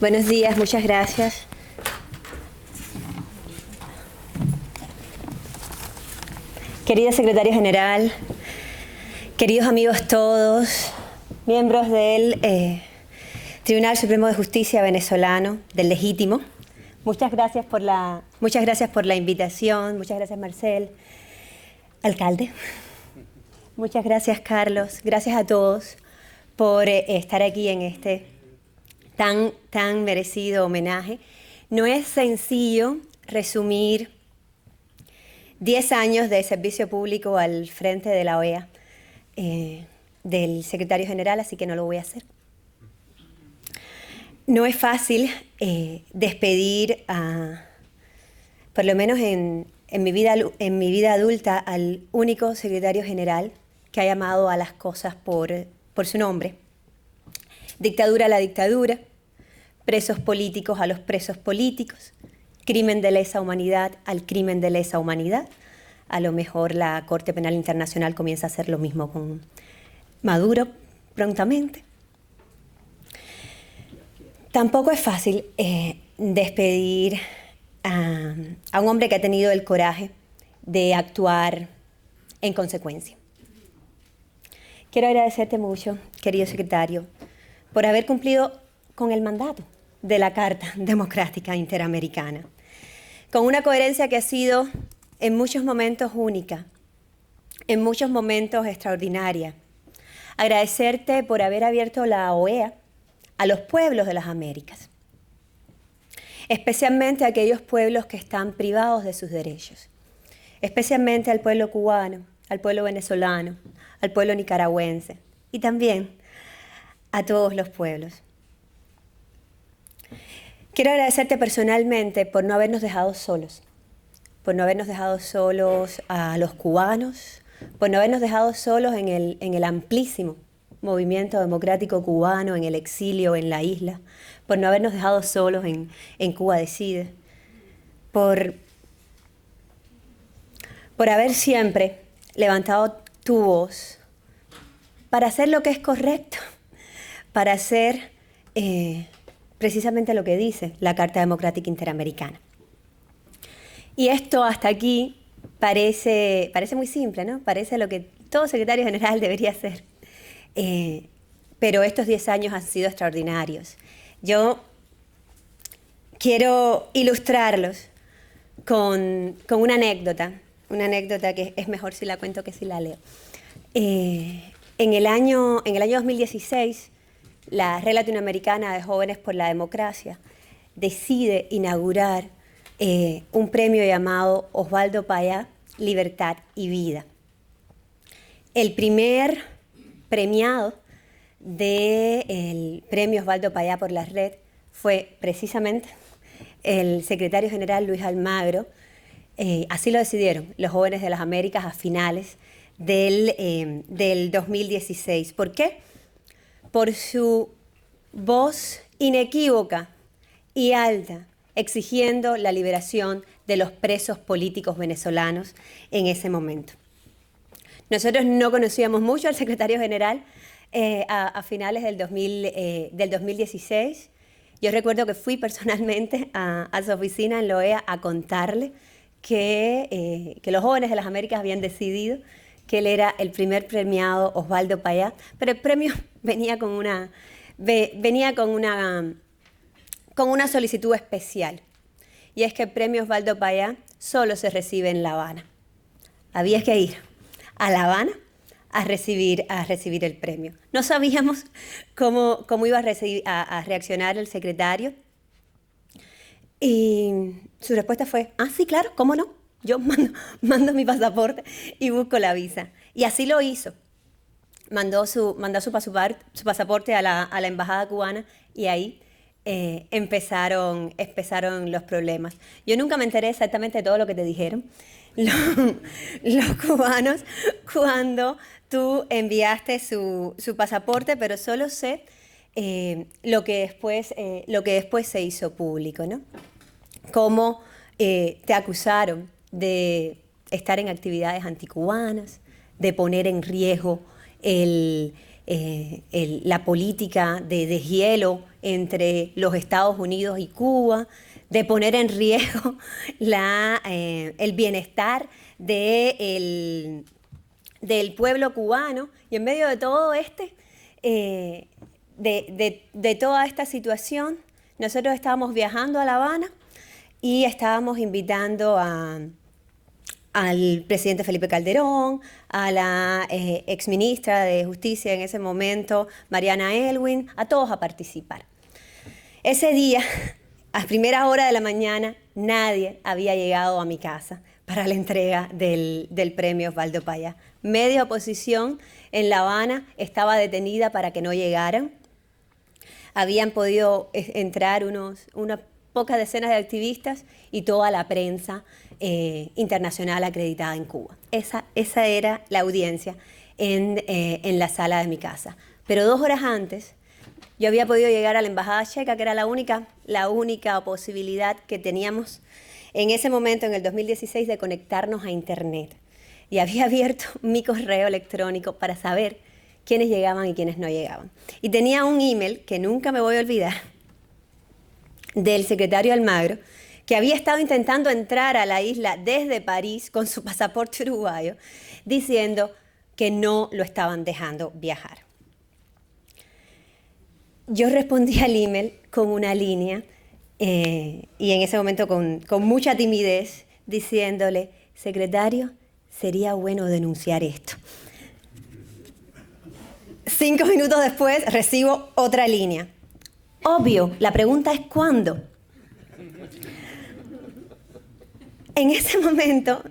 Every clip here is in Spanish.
Buenos días, muchas gracias. Querido secretario general, queridos amigos todos, miembros del Tribunal Supremo de Justicia venezolano, del legítimo, muchas gracias por la invitación, muchas gracias Marcel, alcalde, muchas gracias Carlos, gracias a todos por estar aquí en este tan merecido homenaje. No es sencillo resumir 10 años de servicio público al frente de la OEA del secretario general, así que no lo voy a hacer. No es fácil despedir, por lo menos en mi vida adulta, al único secretario general que ha llamado a las cosas por su nombre. Dictadura a la dictadura, presos políticos a los presos políticos, crimen de lesa humanidad al crimen de lesa humanidad. A lo mejor la Corte Penal Internacional comienza a hacer lo mismo con Maduro prontamente. Tampoco es fácil despedir a un hombre que ha tenido el coraje de actuar en consecuencia. Quiero agradecerte mucho, querido secretario, por haber cumplido con el mandato de la Carta Democrática Interamericana, con una coherencia que ha sido en muchos momentos única, en muchos momentos extraordinaria. Agradecerte por haber abierto la OEA a los pueblos de las Américas, especialmente a aquellos pueblos que están privados de sus derechos, especialmente al pueblo cubano, al pueblo venezolano, al pueblo nicaragüense y también a todos los pueblos. Quiero agradecerte personalmente por no habernos dejado solos, por no habernos dejado solos a los cubanos, por no habernos dejado solos en el amplísimo movimiento democrático cubano, en el exilio, en la isla, por no habernos dejado solos en Cuba Decide, por haber siempre levantado tu voz para hacer lo que es correcto, para hacer precisamente lo que dice la Carta Democrática Interamericana. Y esto hasta aquí parece muy simple, ¿no? Parece lo que todo secretario general debería hacer. Pero estos 10 años han sido extraordinarios. Yo quiero ilustrarlos con una anécdota que es mejor si la cuento que si la leo. En el año 2016, la Red Latinoamericana de Jóvenes por la Democracia decide inaugurar un premio llamado Osvaldo Payá, Libertad y Vida. El primer premiado del premio Osvaldo Payá por la Red fue precisamente el secretario general Luis Almagro. Así lo decidieron los jóvenes de las Américas a finales del 2016. ¿Por qué? Por su voz inequívoca y alta, exigiendo la liberación de los presos políticos venezolanos en ese momento. Nosotros no conocíamos mucho al secretario general a finales del 2016. Yo recuerdo que fui personalmente a su oficina en la OEA a contarle que los jóvenes de las Américas habían decidido que él era el primer premiado Osvaldo Payá, pero el premio venía con una solicitud especial, y es que el premio Osvaldo Payá solo se recibe en La Habana. Había que ir a La Habana a recibir el premio. No sabíamos cómo iba a reaccionar el secretario, y su respuesta fue: sí, claro, ¿cómo no? Yo mando mi pasaporte y busco la visa. Y así lo hizo. Mandó su pasaporte a la embajada cubana, y ahí empezaron los problemas. Yo nunca me enteré exactamente de todo lo que te dijeron los cubanos cuando tú enviaste su pasaporte, pero solo sé lo que después se hizo público, ¿no? Cómo te acusaron de estar en actividades anticubanas, de poner en riesgo el la política de deshielo entre los Estados Unidos y Cuba, de poner en riesgo el bienestar del pueblo cubano. Y en medio de todo de toda esta situación, nosotros estábamos viajando a La Habana y estábamos invitando al presidente Felipe Calderón, a la exministra de Justicia en ese momento, Mariana Elwin, a todos a participar. Ese día, a primera hora de la mañana, nadie había llegado a mi casa para la entrega del premio Osvaldo Payá. Media oposición en La Habana estaba detenida para que no llegaran. Habían podido entrar unas pocas decenas de activistas y toda la prensa internacional acreditada en Cuba. Esa era la audiencia en la sala de mi casa. Pero 2 horas antes, yo había podido llegar a la embajada checa, que era la única posibilidad que teníamos en ese momento, en el 2016, de conectarnos a Internet. Y había abierto mi correo electrónico para saber quiénes llegaban y quiénes no llegaban. Y tenía un email, que nunca me voy a olvidar, del secretario Almagro, que había estado intentando entrar a la isla desde París con su pasaporte uruguayo, diciendo que no lo estaban dejando viajar. Yo respondí al email con una línea y en ese momento con mucha timidez, diciéndole: secretario, sería bueno denunciar esto. 5 minutos después recibo otra línea. Obvio, la pregunta es ¿cuándo? En ese momento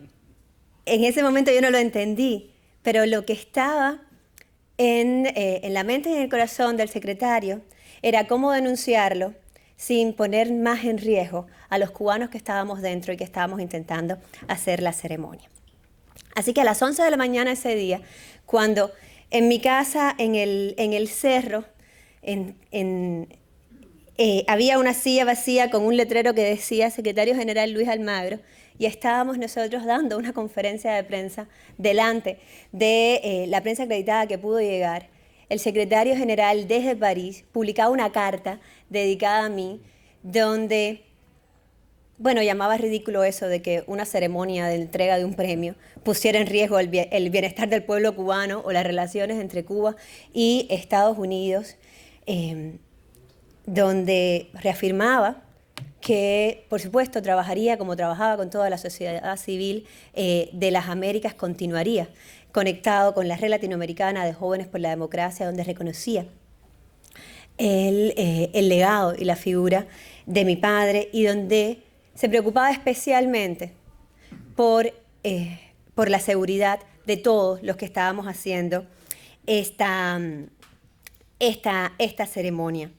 yo no lo entendí, pero lo que estaba en la mente y en el corazón del secretario era cómo denunciarlo sin poner más en riesgo a los cubanos que estábamos dentro y que estábamos intentando hacer la ceremonia. Así que a las 11 de la mañana ese día, cuando en mi casa, en el cerro, había una silla vacía con un letrero que decía Secretario General Luis Almagro, y estábamos nosotros dando una conferencia de prensa delante de la prensa acreditada que pudo llegar. El secretario general desde París publicaba una carta dedicada a mí, donde, bueno, llamaba ridículo eso de que una ceremonia de entrega de un premio pusiera en riesgo el bienestar del pueblo cubano o las relaciones entre Cuba y Estados Unidos, donde reafirmaba que, por supuesto, trabajaría como trabajaba con toda la sociedad civil de las Américas, continuaría conectado con la Red Latinoamericana de Jóvenes por la Democracia, donde reconocía el legado y la figura de mi padre y donde se preocupaba especialmente por la seguridad de todos los que estábamos haciendo esta ceremonia.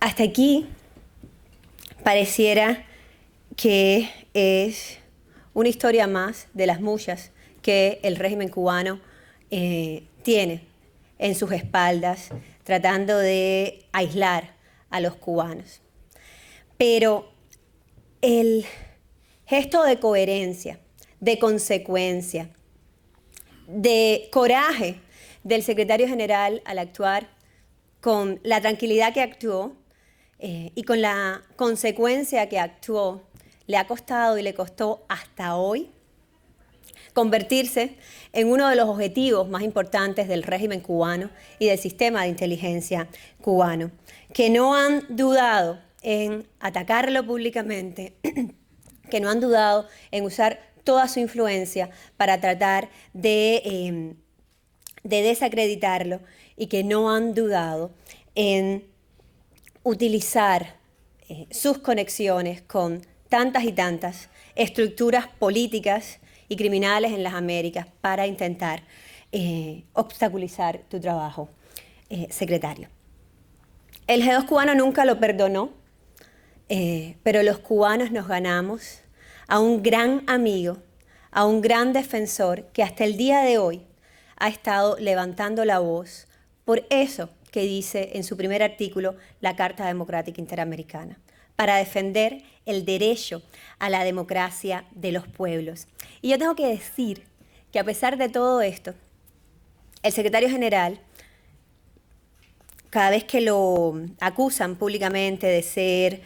Hasta aquí pareciera que es una historia más de las muchas que el régimen cubano tiene en sus espaldas, tratando de aislar a los cubanos. Pero el gesto de coherencia, de consecuencia, de coraje del secretario general al actuar con la tranquilidad que actuó y con la consecuencia que actuó, le ha costado y le costó hasta hoy convertirse en uno de los objetivos más importantes del régimen cubano y del sistema de inteligencia cubano, que no han dudado en atacarlo públicamente, que no han dudado en usar toda su influencia para tratar de desacreditarlo y que no han dudado en utilizar sus conexiones con tantas y tantas estructuras políticas y criminales en las Américas para intentar obstaculizar tu trabajo, secretario. El G2 cubano nunca lo perdonó, pero los cubanos nos ganamos a un gran amigo, a un gran defensor que hasta el día de hoy ha estado levantando la voz por eso que dice en su primer artículo la Carta Democrática Interamericana, para defender el derecho a la democracia de los pueblos. Y yo tengo que decir que a pesar de todo esto, el secretario general, cada vez que lo acusan públicamente de ser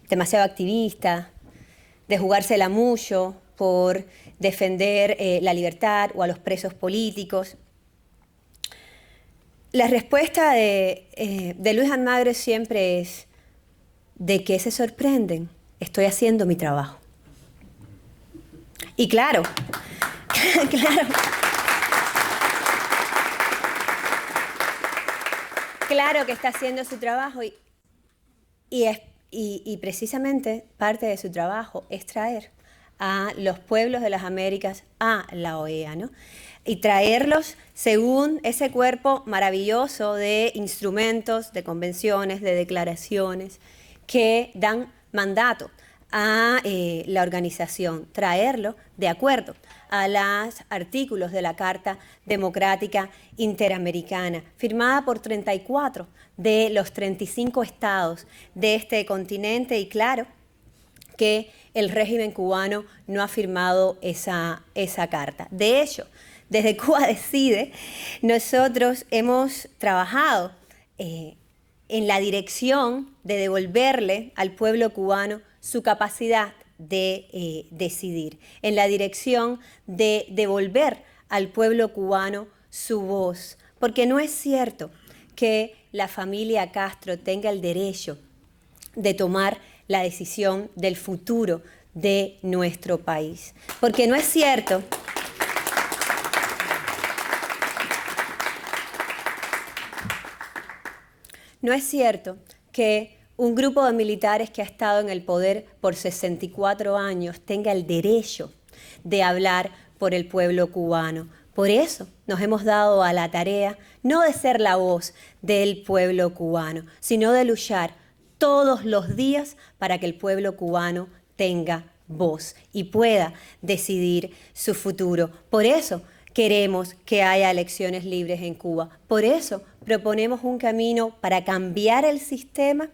demasiado activista, de jugársela mucho por defender la libertad o a los presos políticos, la respuesta de Luis Almagro siempre es: ¿de qué se sorprenden? Estoy haciendo mi trabajo. Y claro, claro que está haciendo su trabajo y precisamente parte de su trabajo es traer a los pueblos de las Américas a la OEA, ¿no? Y traerlos según ese cuerpo maravilloso de instrumentos, de convenciones, de declaraciones que dan mandato a la organización, traerlo de acuerdo a los artículos de la Carta Democrática Interamericana, firmada por 34 de los 35 estados de este continente, y claro que el régimen cubano no ha firmado esa carta. De hecho, desde Cuba Decide, nosotros hemos trabajado en la dirección de devolverle al pueblo cubano su capacidad de decidir, en la dirección de devolver al pueblo cubano su voz, porque no es cierto que la familia Castro tenga el derecho de tomar la decisión del futuro de nuestro país, porque no es cierto que un grupo de militares que ha estado en el poder por 64 años tenga el derecho de hablar por el pueblo cubano. Por eso nos hemos dado a la tarea no de ser la voz del pueblo cubano, sino de luchar todos los días para que el pueblo cubano tenga voz y pueda decidir su futuro. Por eso queremos que haya elecciones libres en Cuba. Por eso proponemos un camino para cambiar el sistema,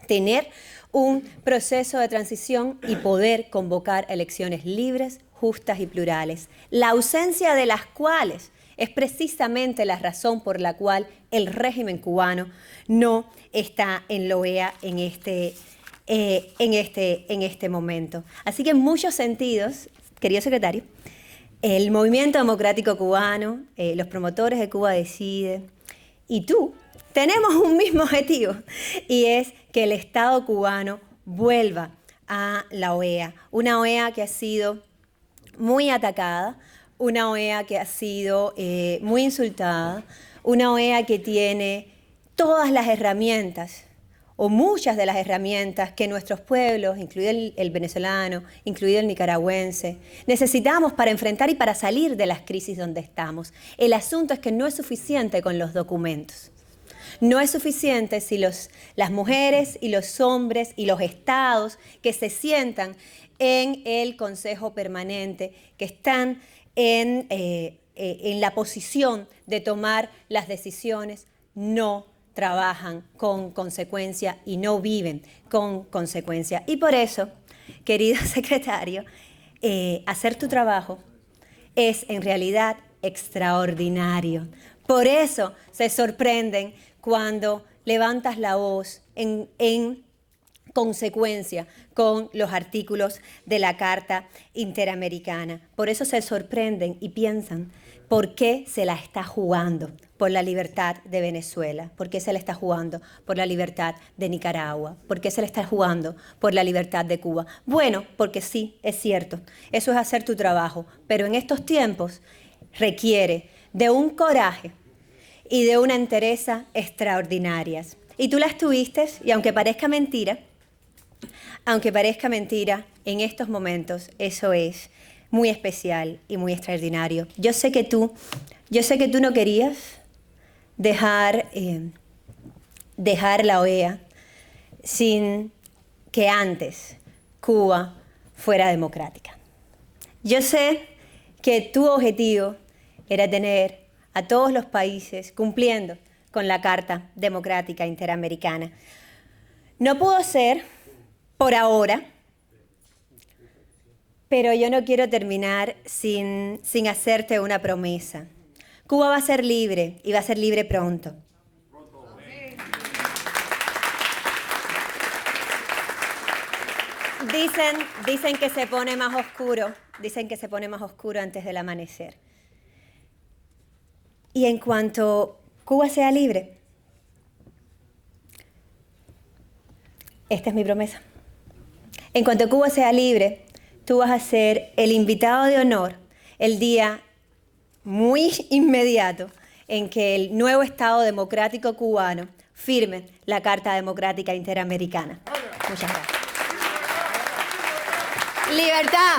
tener un proceso de transición y poder convocar elecciones libres, justas y plurales, la ausencia de las cuales es precisamente la razón por la cual el régimen cubano no está en la OEA en este momento. Así que en muchos sentidos, querido secretario, el movimiento democrático cubano, los promotores de Cuba Decide y tú tenemos un mismo objetivo, y es que el Estado cubano vuelva a la OEA, una OEA que ha sido muy atacada, una OEA que ha sido muy insultada, una OEA que tiene todas las herramientas o muchas de las herramientas que nuestros pueblos, incluido el venezolano, incluido el nicaragüense, necesitamos para enfrentar y para salir de las crisis donde estamos. El asunto es que no es suficiente con los documentos. No es suficiente si las mujeres y los hombres y los estados que se sientan en el Consejo Permanente, que están en la posición de tomar las decisiones, no trabajan con consecuencia y no viven con consecuencia. Y por eso, querido secretario, hacer tu trabajo es en realidad extraordinario. Por eso se sorprenden cuando levantas la voz en consecuencia con los artículos de la Carta Interamericana. Por eso se sorprenden y piensan por qué se la está jugando por la libertad de Venezuela, por qué se la está jugando por la libertad de Nicaragua, por qué se la está jugando por la libertad de Cuba. Bueno, porque sí, es cierto, eso es hacer tu trabajo, pero en estos tiempos requiere de un coraje y de una entereza extraordinarias. Y tú las tuviste, y aunque parezca mentira, en estos momentos eso es muy especial y muy extraordinario. Yo sé que tú no querías dejar la OEA sin que antes Cuba fuera democrática. Yo sé que tu objetivo era tener a todos los países cumpliendo con la Carta Democrática Interamericana. No pudo ser por ahora, Pero yo no quiero terminar sin hacerte una promesa. Cuba va a ser libre y va a ser libre pronto. Dicen que se pone más oscuro, antes del amanecer. Y en cuanto Cuba sea libre, esta es mi promesa. En cuanto Cuba sea libre, tú vas a ser el invitado de honor el día muy inmediato en que el nuevo Estado democrático cubano firme la Carta Democrática Interamericana. Muchas gracias. ¡Libertad!